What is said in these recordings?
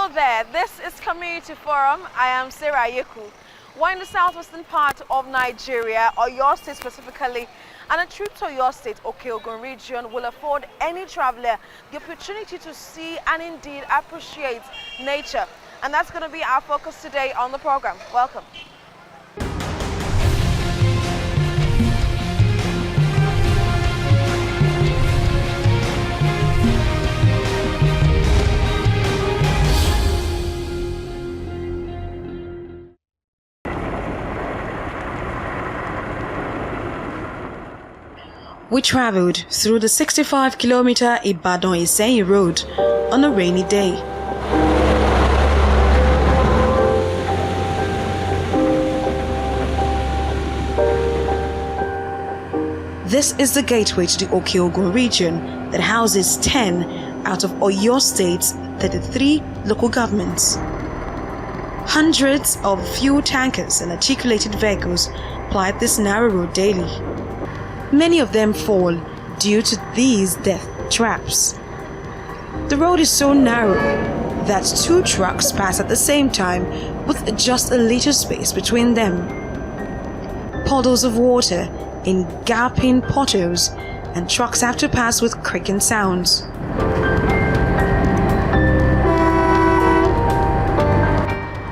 Hello there, this is Community Forum. I am Sarah Yeku. We're in the southwestern part of Nigeria, or your state specifically, and a trip to your state, Oke-Ogun region, will afford any traveler the opportunity to see and indeed appreciate nature. And that's going to be our focus today on the program. Welcome. We traveled through the 65-kilometer Iseyin road on a rainy day. This is the gateway to the Oke-Ogun region that houses 10 out of Oyo State's 33 local governments. Hundreds of fuel tankers and articulated vehicles ply this narrow road daily. Many of them fall due to these death traps. The road is so narrow that 2 trucks pass at the same time with just a little space between them. Puddles of water in gaping potholes, and trucks have to pass with creaking sounds.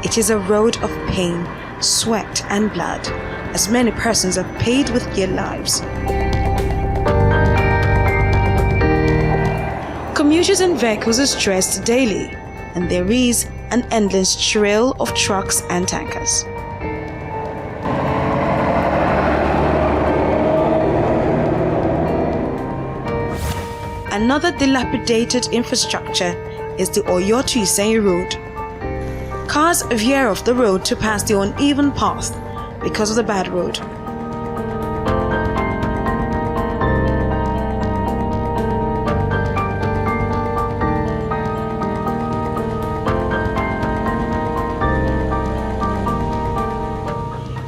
It is a road of pain, sweat and blood, as many persons have paid with their lives. Commuters and vehicles are stressed daily, and there is an endless trail of trucks and tankers. Another dilapidated infrastructure is the Oyo to Iseyin road. Cars veer off the road to pass the uneven path because of the bad road.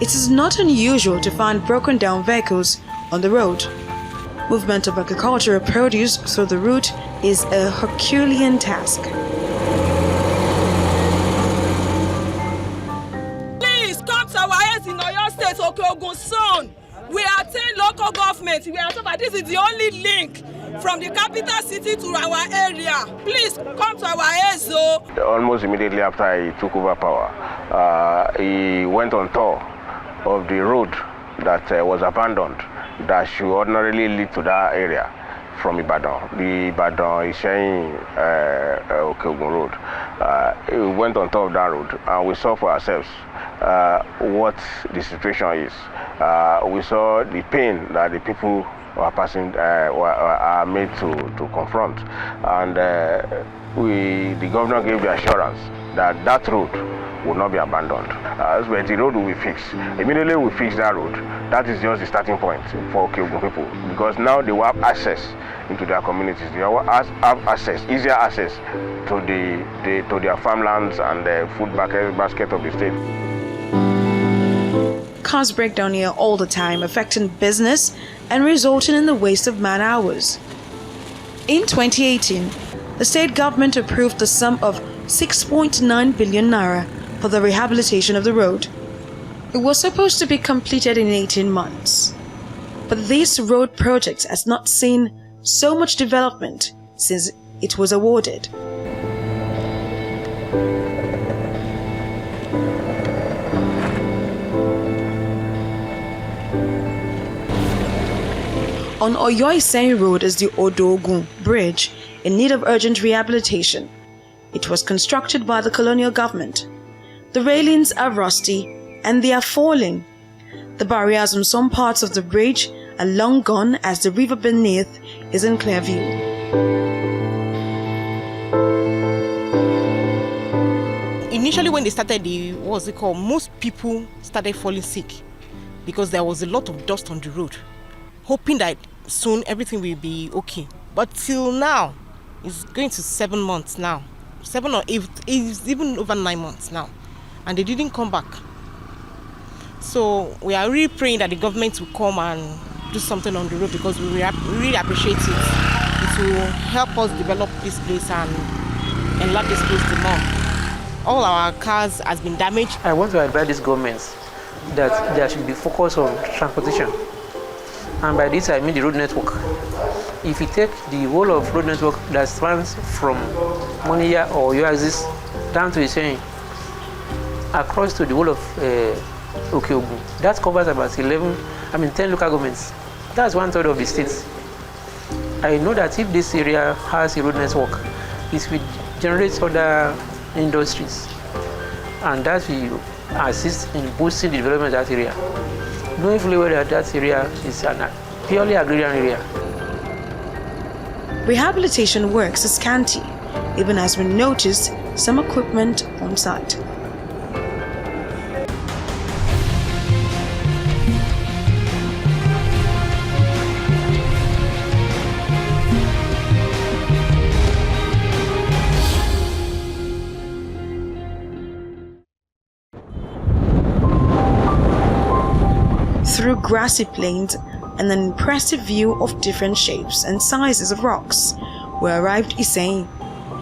It is not unusual to find broken down vehicles on the road. Movement of agricultural produce through the route is a Herculean task. Please come to our aids in Oyo State, Oke-Ogun soon. We are 10 local governments. We are told that this is the only link from the capital city to our area. Please come to our aids. Almost immediately after he took over power, he went on tour of the road that was abandoned, that should ordinarily lead to that area from Ibadan, the Iseyin Oke-Ogun road. We went on top of that road and we saw for ourselves what the situation is. We saw the pain that the people who are passing are made to confront, and the governor gave the assurance that that road will not be abandoned. But the road will be fixed. Immediately we fix that road. That is just the starting point for Oke-Ogun people, because now they will have access into their communities. They will have access, easier access to their farmlands and the food basket of the state. Cars break down here all the time, affecting business and resulting in the waste of man hours. In 2018, the state government approved the sum of 6.9 billion naira for the rehabilitation of the road. It was supposed to be completed in 18 months. But this road project has not seen so much development since it was awarded. On Oyo-Iseyin Road is the Oke-Ogun Bridge in need of urgent rehabilitation. It was constructed by the Colonial government. The railings are rusty and they are falling. The barriers on some parts of the bridge are long gone, as the river beneath is in clear view. Initially when they started most people started falling sick because there was a lot of dust on the road, hoping that soon everything will be okay. But till now, it's going to 7 months now. 7 or 8, it's even over 9 months now. And they didn't come back. So we are really praying that the government will come and do something on the road, because we really appreciate it. It will help us develop this place and enlarge this place the more. All our cars has been damaged. I want to advise these governments that there should be focus on transportation. And by this I mean the road network. If you take the whole of road network that spans from Moniya or Oasis down to Iseyin, across to the whole of Oke-Ogun, that covers about 10 local governments. That's 1/3 of the states. I know that if this area has a road network, it will generate other industries, and that will assist in boosting the development of that area. Knowing fully well that area is a purely agrarian area. Rehabilitation works is scanty, even as we noticed some equipment on site. Through grassy plains and an impressive view of different shapes and sizes of rocks, we arrived Iseyin,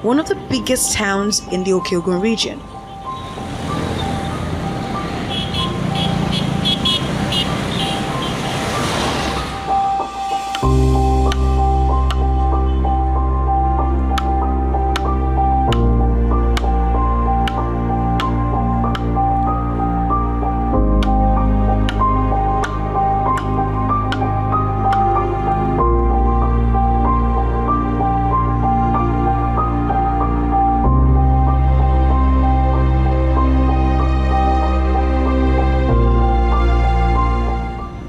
one of the biggest towns in the Oke-Ogun region.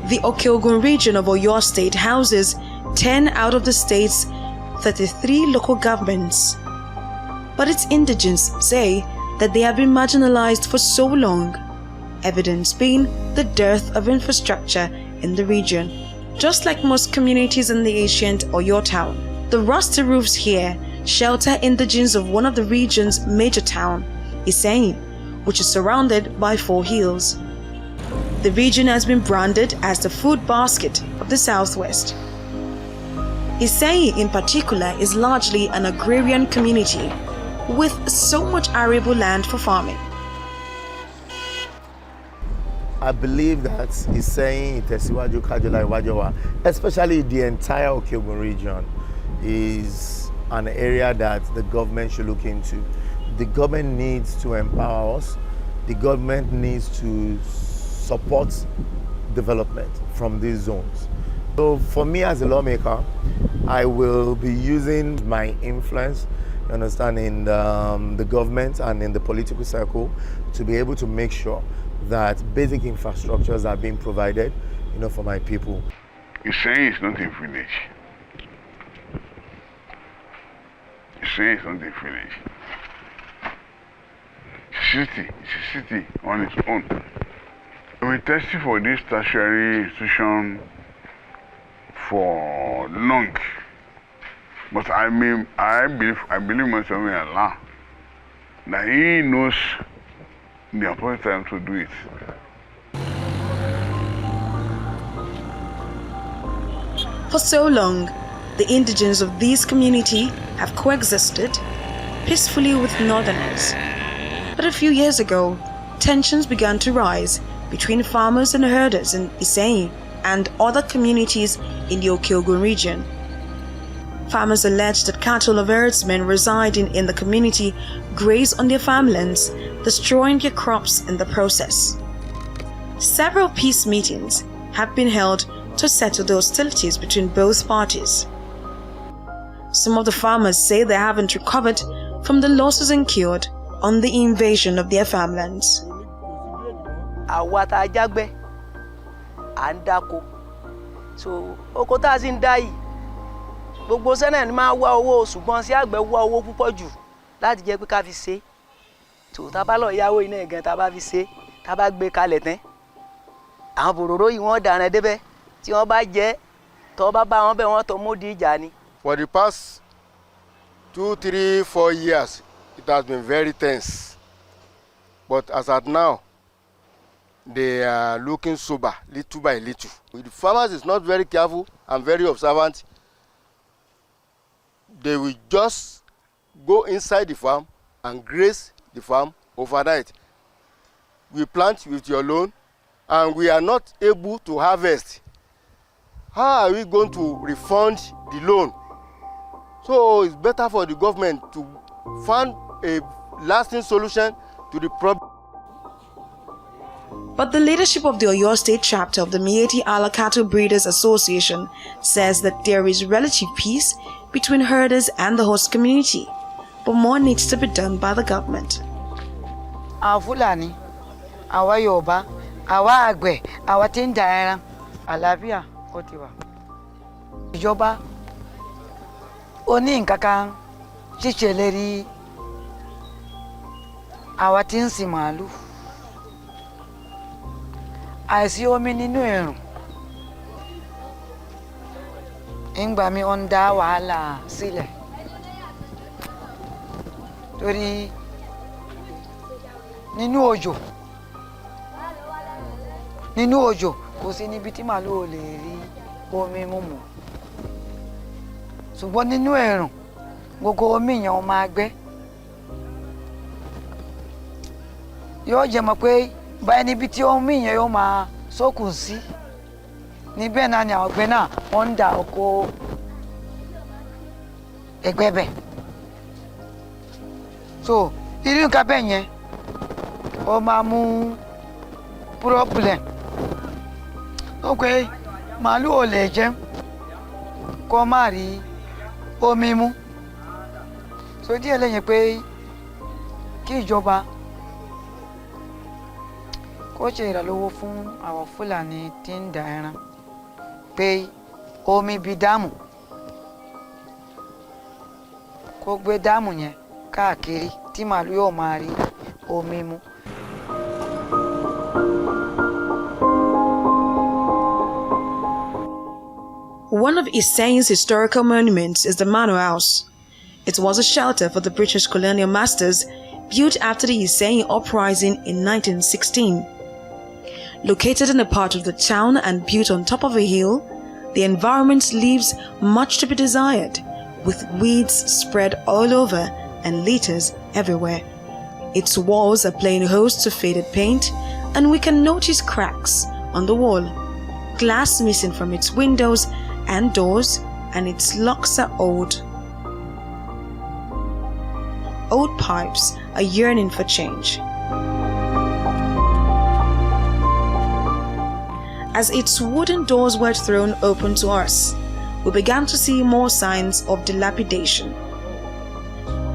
The Oke-Ogun region of Oyo State houses 10 out of the state's 33 local governments. But its indigents say that they have been marginalized for so long, evidence being the dearth of infrastructure in the region. Just like most communities in the ancient Oyo town, the rusty roofs here shelter indigents of one of the region's major towns, Iseyin, which is surrounded by 4 hills. The region has been branded as the food basket of the southwest. Iseyin in particular is largely an agrarian community with so much arable land for farming. I believe that Iseyin, Itesiwaju, Kajola, Iwajowa, especially the entire Oke-Ogun region, is an area that the government should look into. The government needs to empower us. The government needs to support development from these zones. So for me as a lawmaker, I will be using my influence, you understand, in the government and in the political circle to be able to make sure that basic infrastructures are being provided, for my people. Iseyin is not a village. Iseyin is not a village. It's a city on its own. We tested for this tertiary institution for long, but I believe myself in Allah that He knows the appointed time to do it. For so long, the indigents of this community have coexisted peacefully with northerners. But a few years ago, tensions began to rise between farmers and herders in Iseyin and other communities in the Oke-Ogun region. Farmers allege that cattle of herdsmen residing in the community graze on their farmlands, destroying their crops in the process. Several peace meetings have been held to settle the hostilities between both parties. Some of the farmers say they haven't recovered from the losses incurred on the invasion of their farmlands. Àwa tá a jágbẹ́ à ń dáko, so oko tá a sì ń dá yìí gbogbo sẹ́nà ni máa wá owó, ṣùgbọ́n sí àgbẹ̀ wá owó púpọ̀ jù láti jẹ́ pé ká fi ṣe tó tá bá lọ yáwó iná gan tá bá fi ṣe tá bá gbé kalẹ̀ tán àwọn bòròró yìí wọ́n dànù débẹ̀ tí wọ́n bá jẹ́ tó bá bá wọn bẹ̀ wọ́n tó mú di ìjà ni. For the past 2, 3, 4 years it has been very tense, but as at now they are looking sober little by little. If the farmers is not very careful and very observant, they will just go inside the farm and graze the the farm overnight. We plant with your loan and we are not able to harvest. How are we going to refund the loan? So it's better for the government to find a lasting solution to the problem. But the leadership of the Oyo State chapter of the Mieti Ala Cattle Breeders Association says that there is relative peace between herders and the host community, but more needs to be done by the government. Our Fulani, our Yoba, our Agwe, our Tindara, Alavia, Otiwa. Yoba, Oni Nkakang, Chicheleri, our Tinsimalu. I see omi nínú ẹ̀rùn. Ìgbà mi on dá wàhálà sílẹ̀. Torí nínú òjò kò sí níbi tí màlúù ò lè rí omi mímu. Ṣùgbọ́n nínú ẹ̀rùn gbogbo omi yẹn ó máa gbẹ. Yóò jẹ́ mọ̀ pé báyìí níbi tí omi yẹn yóò máa sókùn sí níbẹ̀ náà ni àwọn ọ̀gbẹ́ náà wọ́n ń da oko ẹgbẹ́ bẹ̀. So irú nǹkan bẹ́ẹ̀ yẹn ó máa mú problem. Ó pé màálù ò lè jẹun kó má rí omi mú. So díẹ̀ lẹ́yìn pé kí ìjọba kó ṣe ìrànlọ́wọ́ fún àwọn Fúlàní tí ń da ẹran pé omi bíi dáàmù kó gbé dáàmù yẹn káàkiri tí màálù yóò máa rí omi mu. One of Iseyin's historical monuments is the Manor House. It was a shelter for the British colonial masters built after the Iseyin uprising in 1916. Located in a part of the town and built on top of a hill, the environment leaves much to be desired, with weeds spread all over and litters everywhere. Its walls are playing host to faded paint, and we can notice cracks on the wall, glass missing from its windows and doors, and its locks are old. Old pipes are yearning for change. As its wooden doors were thrown open to us, we began to see more signs of dilapidation.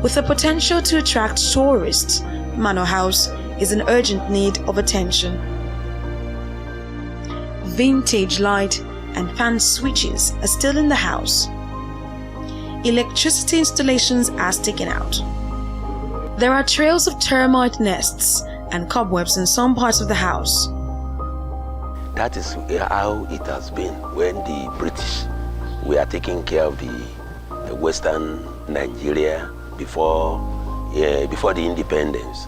With the potential to attract tourists, Manor House is in urgent need of attention. Vintage light and fan switches are still in the house. Electricity installations are sticking out. There are trails of termite nests and cobwebs in some parts of the house. That is how it has been when the British were taking care of the Western Nigeria before the independence.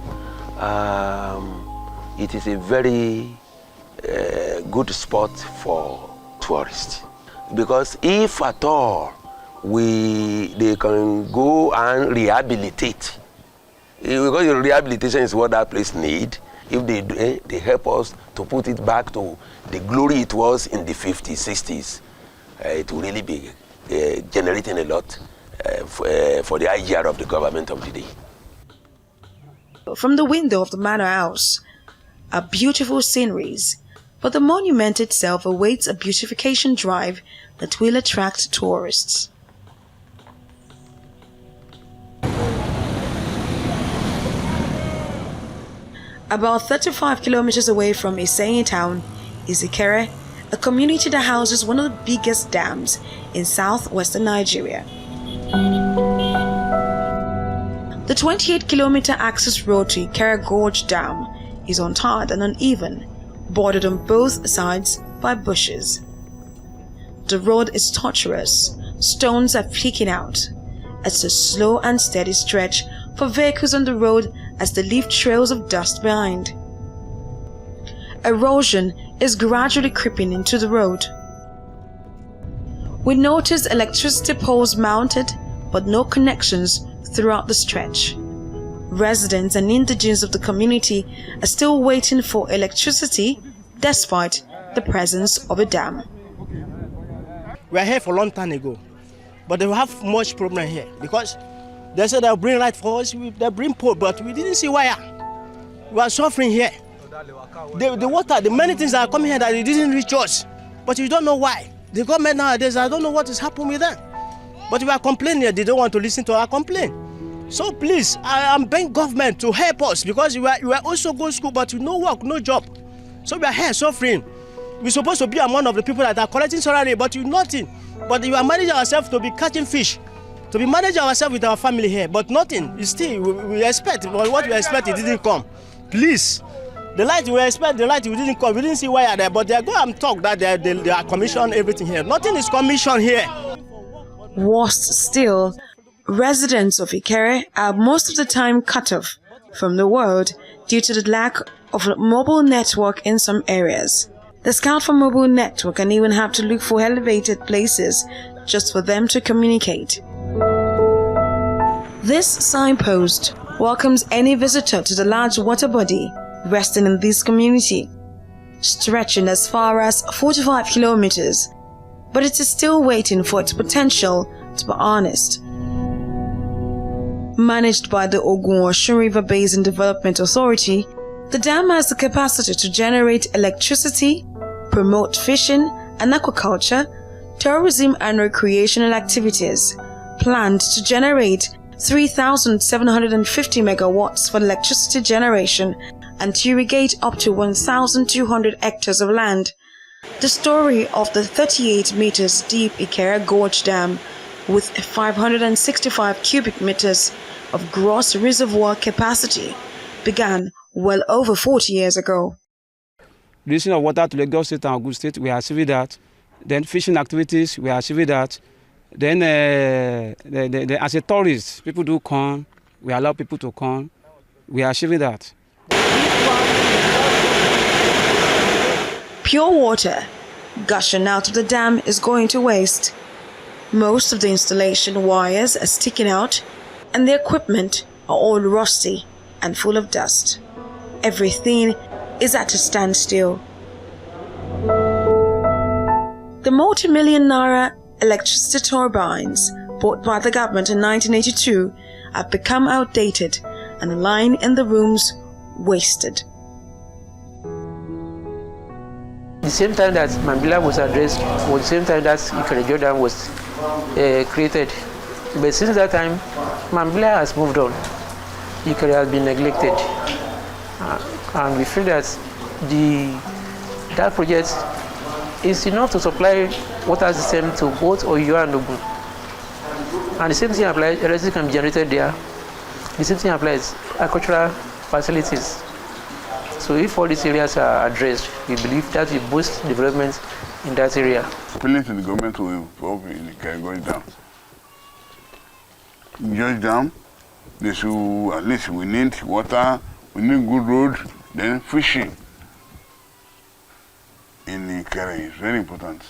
It is a very good spot for tourists, because if at all they can go and rehabilitate, because the rehabilitation is what that place needs. If they help us to put it back to the glory it was in the 50s, 60s, it will really be generating a lot for the IGR of the government of the day. From the window of the Manor House are beautiful sceneries, but the monument itself awaits a beautification drive that will attract tourists. About 35 kilometers away from Iseyin town is Ikara, a community that houses one of the biggest dams in southwestern Nigeria. The 28-kilometer access road to Ikara Gorge Dam is untarred and uneven, bordered on both sides by bushes. The road is tortuous, stones are peeking out. It's a slow and steady stretch for vehicles on the road as they leave trails of dust behind. Erosion is gradually creeping into the road. We noticed electricity poles mounted, but no connections throughout the stretch. residents and indigenes of the community are still waiting for electricity despite the presence of a dam. We are here for a long time ago, but they have much problem here because they said they'll bring light for us, they'll bring pole, but we didn't see wire. We are suffering here. The water, the many things that are coming here that it didn't reach us, but we don't know why. The government nowadays, I don't know what is happening with them. But we are complaining, they don't want to listen to our complaint. So please, I am begging government to help us because we are also going to school, but no work, no job. So we are here suffering. We're supposed to be among of the people that are collecting salary, but you nothing. But we are managing ourselves to be catching fish, to be managing ourselves with our family here, but nothing. It's still, we expect, but what we expect, it didn't come. Please, the light we expect, the light we didn't come. We didn't see wire there, but they are going and talk that they are commissioned everything here. Nothing is commissioned here. Worst still, residents of Ikara are most of the time cut off from the world due to the lack of a mobile network in some areas. They scout for mobile network and even have to look for elevated places just for them to communicate. This signpost welcomes any visitor to the large water body resting in this community, stretching as far as 45 kilometers, but it is still waiting for its potential to be harnessed. Managed by the Ogun-Osun River Basin Development Authority, the dam has the capacity to generate electricity, promote fishing and aquaculture, tourism and recreational activities, planned to generate 3,750 megawatts for electricity generation and to irrigate up to 1,200 hectares of land. The story of the 38 meters deep Ikara Gorge Dam with 565 cubic meters of gross reservoir capacity began well over 40 years ago. Releasing of water to Lagos State and Ogun State, we are achieving that. Then fishing activities, we are achieving that. Then as a tourist, people do come, we allow people to come, we are achieving that. Pure water gushing out of the dam is going to waste. Most of the installation wires are sticking out and the equipment are all rusty and full of dust. Everything is at a standstill. The multi-million naira electricity turbines bought by the government in 1982 have become outdated and the line in the rooms wasted. The same time that Mambila was addressed was the same time that Ikara Dam was created. But since that time, Mambila has moved on. Ikara has been neglected. And we feel that that project is enough to supply water system to both Oyo and Ogun. And the same thing applies, electricity can be generated there. The same thing applies, agricultural facilities. So if all these areas are addressed, we believe that will boost development in that area. Appealing to the government to involve in the Gorge Dam. Gorge Dam, they should, at least we need water, we need good road, then fishing in Ikara is very important.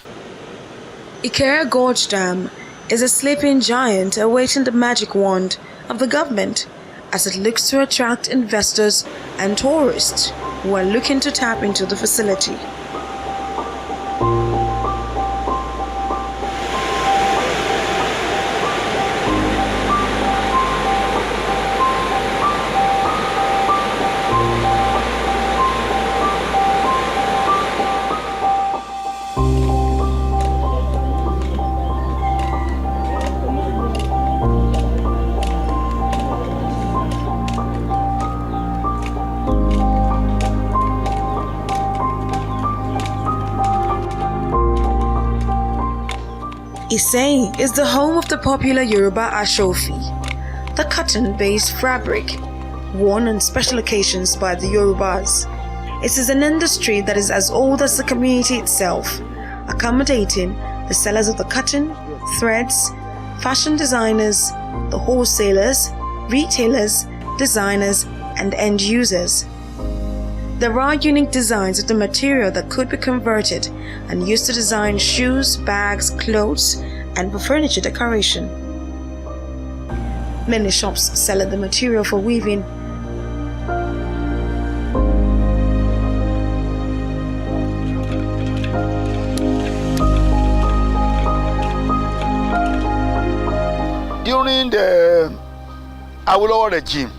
Ikara Gorge Dam is a sleeping giant awaiting the magic wand of the government as it looks to attract investors and tourists who are looking to tap into the facility. Iseyin is the home of the popular Yoruba Ashofi, the cotton-based fabric worn on special occasions by the Yorubas. It is an industry that is as old as the community itself, accommodating the sellers of the cotton, threads, fashion designers, the wholesalers, retailers, designers, and end users. There are unique designs of the material that could be converted and used to design shoes, bags, clothes, and for furniture decoration. many shops selling the material for weaving. During the Awolowo regime,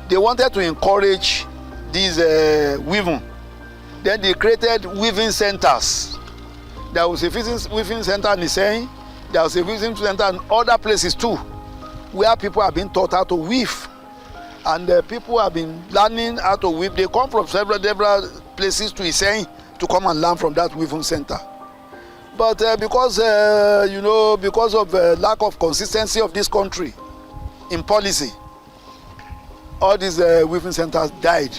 they wanted to encourage these weaving. Then they created weaving centers. There was a weaving center in Iseyin. There was a weaving center in other places too, where people have been taught how to weave. And people have been learning how to weave. They come from several places to Iseyin to come and learn from that weaving center. But because of lack of consistency of this country in policy, all these weaving centers died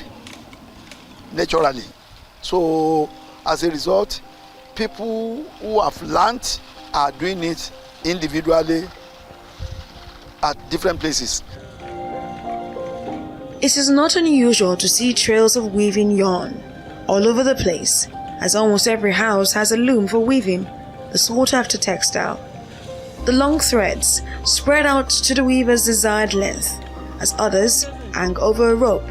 naturally. So as a result, people who have learned are doing it individually at different places. It is not unusual to see trails of weaving yarn all over the place, as almost every house has a loom for weaving the sought-after textile. The long threads spread out to the weaver's desired length, as others hang over a rope.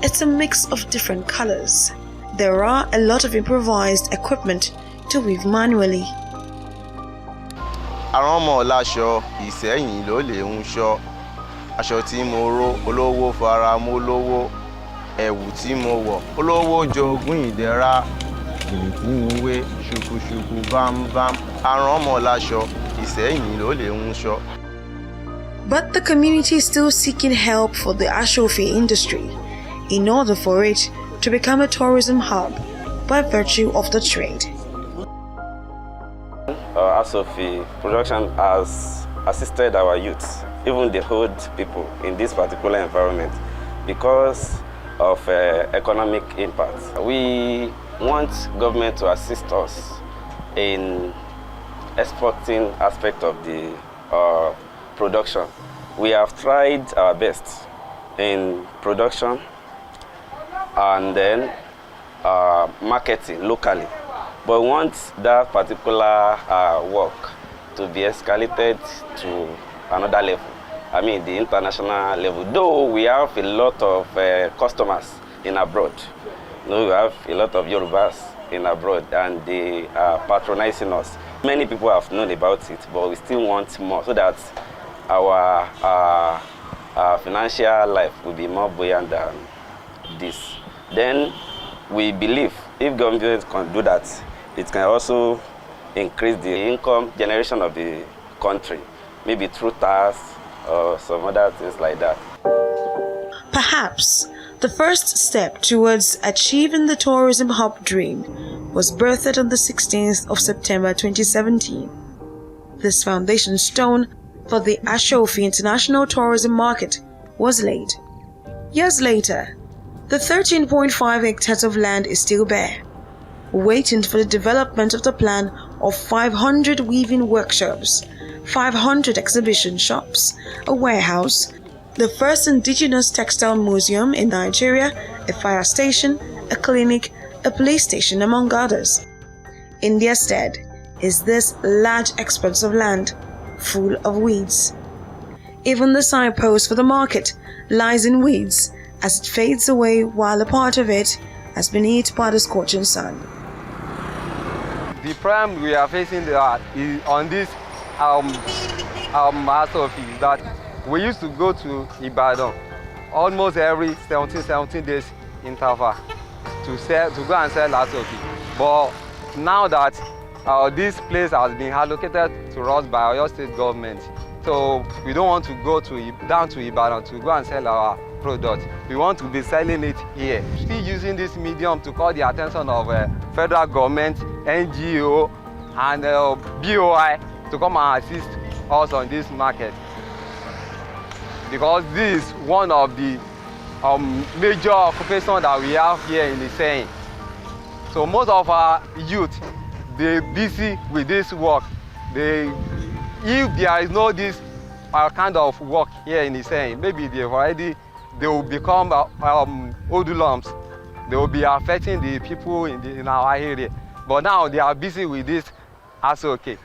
It's a mix of different colors. There are a lot of improvised equipment to weave manually. Àwọn ọmọ láṣọ Ìsẹ́yìn ló lè ń ṣọ́. Aṣọ tí mo ró olówó fara mọ́ olówó. Ẹ̀wù tí mo wọ̀ olówó jogún ìdẹ̀ra. Gèlè tí mo wé ṣùkùṣùkù bámbám. Àwọn ọmọ láṣọ Ìsẹ́yìn ló lè ń ṣọ́. But the community is still seeking help for the Ashofi industry in order for it to become a tourism hub by virtue of the trade. Ashofi production has assisted our youth, even the old people in this particular environment, because of economic impact. We want government to assist us in exporting aspect of the production. We have tried our best in production and then marketing locally, but we want that particular work to be escalated to another level. I mean the international level. Though we have a lot of customers in abroad. We have a lot of Yorubas in abroad and they are patronizing us. Many people have known about it, but we still want more so that our financial life will be more buoyant than this. Then we believe if government can do that, it can also increase the income generation of the country, maybe through tax or some other things like that. Perhaps the first step towards achieving the tourism hub dream was birthed on the 16th of September 2017. This foundation stone for the Ashofi International Tourism Market was laid. Years later, the 13.5 hectares of land is still bare, waiting for the development of the plan of 500 weaving workshops, 500 exhibition shops, a warehouse, the first indigenous textile museum in Nigeria, a fire station, a clinic, a police station, among others. In their stead is this large expanse of land, full of weeds. Even the signpost for the market lies in weeds as it fades away, while a part of it has been eaten by the scorching sun. The problem we are facing is on this Ashofi is that we used to go to Ibadan almost every 17 days interval to go and sell Ashofi. But now that this place has been allocated to us by our state government, so we don't want to go down to Ibadan to go and sell our product. We want to be selling it here. Still using this medium to call the attention of federal government, NGO, and BOI to come and assist us on this market. Because this is one of the major occupations that we have here in Iseyin. So most of our youth, they're busy with this work. If there is no this kind of work here in Iseyin, maybe they will become odulums. They will be affecting the people in our area. But now they are busy with this Ashofi.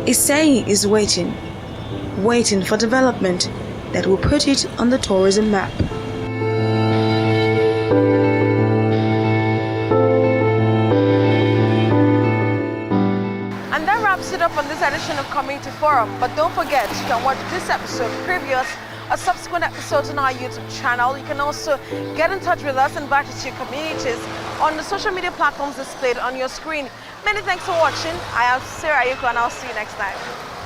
Iseyin is waiting for development that will put it on the tourism map. And that wraps it up on this edition of Community Forum. But don't forget, you can watch this episode, previous or subsequent episodes on our YouTube channel. You can also get in touch with us and invite us to your communities on the social media platforms displayed on your screen. Many thanks for watching. I am Iseyin, and I'll see you next time.